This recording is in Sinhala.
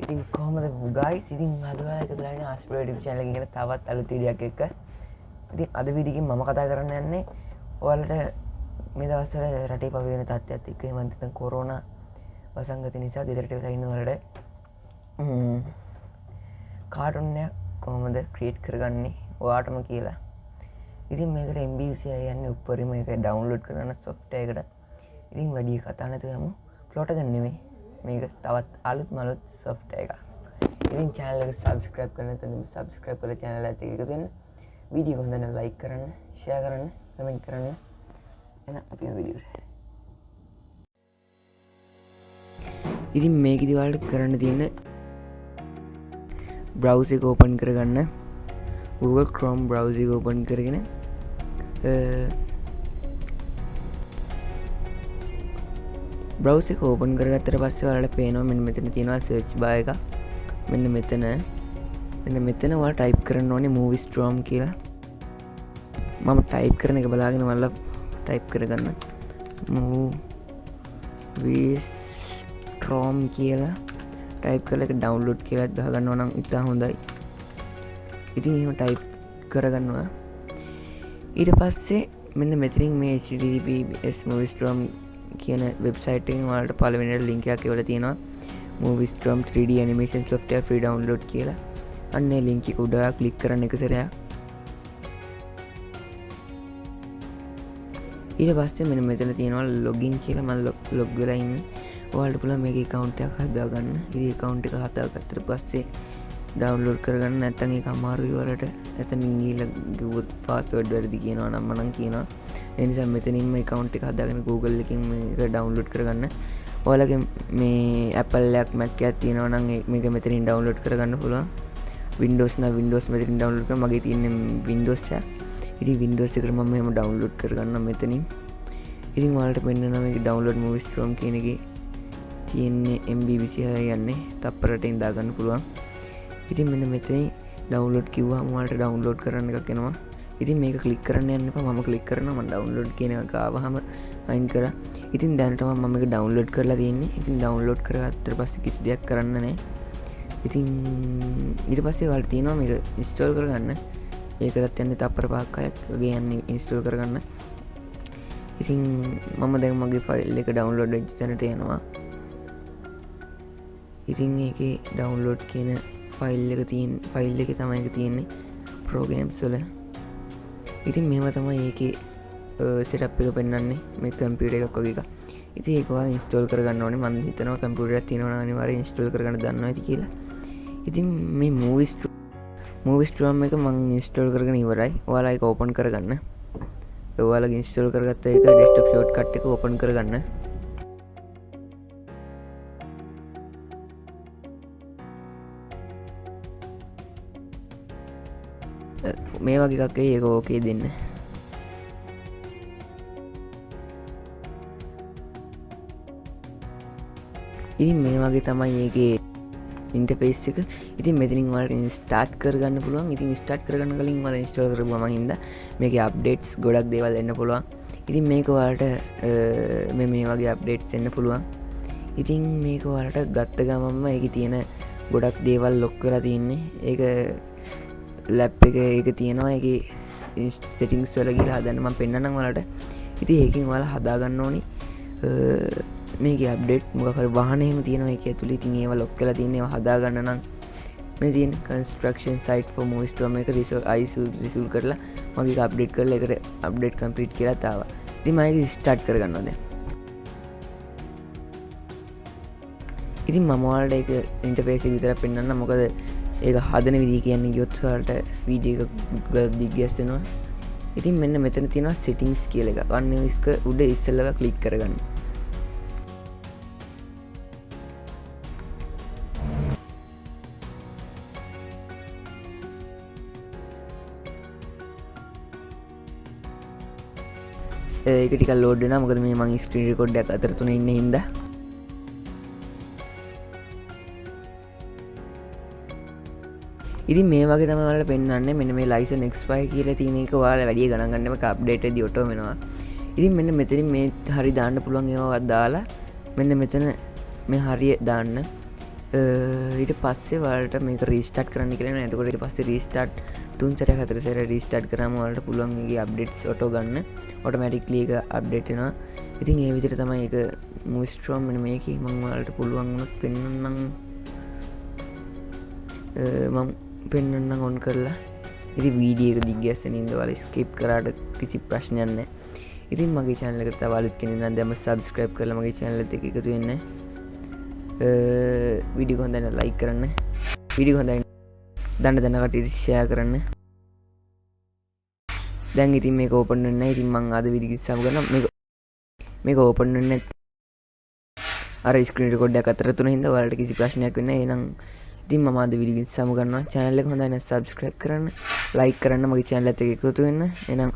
ඉතින් කොහොමද ගයිස් ඉතින් අද ඔයාලා එකතු වෙලා ඉන්නේ ආස්ප්‍රෝ YouTube channel එකේ තවත් අලුත් වීඩියෝයක් එක්ක. ඉතින් අද වීඩියෝ එකෙන් මම කතා කරන්න යන්නේ ඔයාලට මේ දවස්වල රටේ පවතින තත්ත්වයත් එක්ක එහෙම නැත්නම් කොරෝනා වසංගතය නිසා ගෙදරට වෙලා ඉන්න වලට කාටුන් එකක් කොහොමද ක්‍රියේට් කරගන්නේ ඔයාටම කියලා. ඉතින් මේකට MB 26 යන්නේ උඩරිම එක ඩවුන්ලෝඩ් කරන software එකට. ඉතින් වැඩි කතා නැතුව යමු ප්ලොට් එක නෙමෙයි මේක තවත් අලුත් මලුත් software එකක්. ඉතින් channel එක subscribe කරන්න නැත්නම් subscribe කරලා channel එකට එකතු වෙන්න. වීඩියෝ එක හොඳ නම් like කරන්න, share කරන්න, comment කරන්න. එහෙනම් අපි යමු වීඩියෝ එකට. ඉතින් මේකෙදි ඔයාලට කරන්න තියෙන browser එක open කරගන්න. Google Chrome browser එක open කරගෙන browser එක open කරගත්තට පස්සේ ඔයාලට පේනවා මෙන්න මෙතන තියෙනවා search bar එක. මෙන්න මෙතන ඔයාලා type කරන්න ඕනේ Moviestrom කියලා. මම type කරන එක බලාගෙන ඔයාලා type කරගන්න. Moviestrom කියලා type කරලා ඒක download කියලා දාගන්නවා නම් ඉතා හොඳයි. ඉතින් එහෙම type කරගන්නවා. ඊට පස්සේ මෙන්න මෙතනින් මේ https Moviestrom කියන වෙබ්සයිට් එකෙන් ඔයාලට පළවෙනියට ලින්ක් එකක් එවලා තියෙනවා Moviestrom 3D animation software free download කියලා. අන්න ඒ ලින්ක් එක උඩ ක්ලික් කරන්න එක සැරයක්. ඊට පස්සේ මෙන්න මෙතන තියෙනවා login කියලා. මම log වෙලා ඉන්නේ. ඔයාලට පුළුවන් මේකේ account එකක් හදාගන්න. ඉතින් account එක හදාගත්තට පස්සේ download කරගන්න. නැත්නම් ඒක අමාරුයි ඔයාලට. එතනින් ගිහලා ගිහුවොත් password වැරදි කියනවා නම් මම කියනවා. ඒ නිසා මෙතනින්ම account එක හදාගෙන Google එකෙන් මේක download කරගන්න. ඔයාලගේ මේ Apple එකක් Mac එකක් තියෙනවා නම් මේක මෙතනින් download කරගන්න පුළුවන්. Windows නම් Windows මෙතනින් download කරන්න. මගේ තියෙන්නේ Windows එක. ඉතින් Windows එකට මම එහෙම download කරගන්න මෙතනින්. ඉතින් ඔයාලට පෙන්නනවා මේක download Moviestrom කියන එකේ තියෙන්නේ MB 26 යන්නේ. තප්පරටෙන් දාගන්න පුළුවන්. ඉතින් මෙන්න මෙතනින් download කිව්වම ඔයාලට download කරන්න එකක් එනවා. ඉතින් මේක ක්ලික් කරන්න යන්න එපා. මම ක්ලික් කරනවා. මම download කියන එක ආවහම අයින් කරා. ඉතින් දැනට මම මේක download කරලා තියෙන්නේ. ඉතින් download කරගත්තට පස්සේ කිසි දෙයක් කරන්න නැහැ. ඉතින් ඊට පස්සේ ඔයාලට තියෙනවා මේක install කරගන්න. ඒකටත් යන්නේ තප්පර 5ක් වගේ යන්නේ install කරගන්න. ඉතින් මම දැන් මගේ ෆයිල් එක download වෙච්ච තැනට යනවා. ඉතින් ඒකේ download කියන ෆයිල් එකේ තමයි ඒක තියෙන්නේ programs වල. ඉතින් මෙහෙම තමයි ඒකේ setup එක පෙන්වන්නේ. මේ computer එකක් වගේ එකක්. ඉතින් ඒක ඔයාලා install කරගන්න ඕනේ. මම හිතනවා computer එකක් තියෙනවා නම් අනිවාර්යෙන් install කරගන්න දන්නවා ඇති කියලා. ඉතින් මේ Moviestrom එක මම install කරගෙන ඉවරයි. ඔයාලා ඒක open කරගන්න. ඔයාලගේ install කරගත්ත එක desktop shortcut එක open කරගන්න. මේ වගේ එකක් ඒක ඕකේ දෙන්න. ඉතින් මේ වගේ තමයි ඒකේ ඉන්ටර්ෆේස් එක. ඉතින් මෙතනින් ඔයාලට ස්ටාර්ට් කරගන්න පුළුවන්. ඉතින් ස්ටාර්ට් කරගන්න කලින් ඔයාලා ඉන්ස්ටෝල් කරපුවම හින්දා මේකේ අප්ඩේට්ස් ගොඩක් දේවල් එන්න පුළුවන්. ඉතින් මේක ඔයාලට මේ වගේ අප්ඩේට්ස් එන්න පුළුවන්. ඉතින් මේක ඔයාලට ගත්ත ගමන්ම ඒකේ තියෙන ගොඩක් දේවල් ලොක් වෙලා තියෙන්නේ. ඒක ලැප් එක ඒක තියෙනවා. ඒකේ සෙටින්ග්ස් වල ගිහලා හදන්න මම පෙන්නන්නම් ඔයාලට. ඉතින් ඒකෙන් ඔයාලා හදාගන්න ඕනි මේකේ අප්ඩේට් මොකක් හරි වාහන එහෙම තියෙනවා ඒක ඇතුළේ. ඉතින් ඒවා ලොක් කරලා තියෙන ඒවා හදාගන්න නම් මේ තියෙන construction site for Moviestrom එක රිසෝල් කරලා මගේ එක අප්ඩේට් කරලා ඒකට අප්ඩේට් කම්ප්ලීට් කියලා තාවා. ඉතින් මම ඒක ස්ටාර්ට් කරගන්නවා දැන්. ඉතින් මම ඔයාලට ඒක ඉන්ටර්ෆේස් එක විතරක් පෙන්නන්නම්. මොකද ඒක හදන විදිහ කියන්නේ ගියොත් ඔයාලට වීඩියෝ එක දිග්ගැස් වෙනවා. ඉතින් මෙන්න මෙතන තියෙනවා settings කියලා එකක්. අන්න ඒක උඩ ඉස්සෙල්ලම ක්ලික් කරගන්න. ඒක ටිකක් ලෝඩ් වෙනවා. මොකද මේ මම ස්ක්‍රීන් රෙකෝඩ් එකක් අතර තුන ඉන්න හින්දා. ඉතින් මේ වගේ තමයි ඔයාලට පෙන්වන්නේ. මෙන්න මේ license expire කියලා තියෙන එක ඔයාලා වැඩි ගණන් ගන්න එක අප්ඩේට් වෙද්දී ඔටෝ වෙනවා. ඉතින් මෙන්න මෙතනින් මේ හරි දාන්න පුළුවන් ඒවා දාලා මෙන්න මෙතන මේ හරිය දාන්න. ඊට පස්සේ වලට මේක රීස්ටාට් කරන්න කරන ඇතකොට ඊට පස්සේ රීස්ටාට් 3 සැරයක් 4 සැරයක් රීස්ටාට් කරාම වලට පුළුවන් ඒකේ අප්ඩේට්ස් ඔටෝ ගන්න ඔටෝමැටික්ලි ඒක අප්ඩේට් වෙනවා. ඉතින් ඒ විදිහට තමයි ඒක මූවි ස්ට්‍රෝම් වෙන මේකේ මම වලට පුළුවන් වුණොත් පෙන්වන්නම්. මම පෙන්වන්නම් ඔන් කරලා. ඉතින් වීඩියෝ එක දිග්ගැස්සෙන ඉඳ ඔයාලා ස්කිප් කරාට කිසි ප්‍රශ්නයක් නැහැ. ඉතින් මගේ channel එකට තව අලුත් කෙනෙක් නම් දැම්ම subscribe කරලා මගේ channel එකත් එක්ක එකතු වෙන්න. වීඩියෝ එක හොඳයි නම් like කරන්න. වීඩියෝ හොඳයි දන්න කට්ටියට share කරන්න. දැන් ඉතින් මේක ඕපන් වෙන්නේ නැහැ. ඉතින් මම අද වීඩියෝ එක සම කරනවා. මේක ඕපන් වෙන්නේ නැත්නම් අර ස්ක්‍රීන් රෙකෝඩ් එකක් අතර තුන හින්දා ඔයාලට කිසි ප්‍රශ්නයක් වෙන්නේ නැහැ. එහෙනම් ඉතින් මම අද වීඩියෝ එක සම කරනවා. channel එක හොඳයි නම් subscribe කරන්න, like කරන්න, මගේ channel එකත් එක්ක එකතු වෙන්න. එහෙනම්